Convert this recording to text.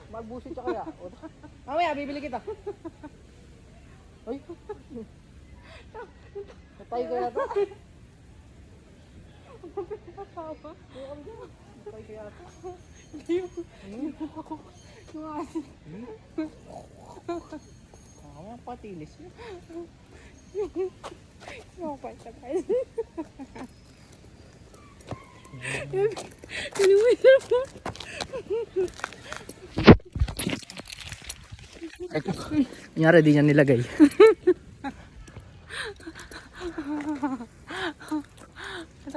Magbusit siya kaya. Mamaya, bibili kita. Ay. Patay kaya ito. Patay kaya ito. Yung asin. Ang patilis niya. Yung patay. Inuwisan mo. Kunyari di niya nilagay.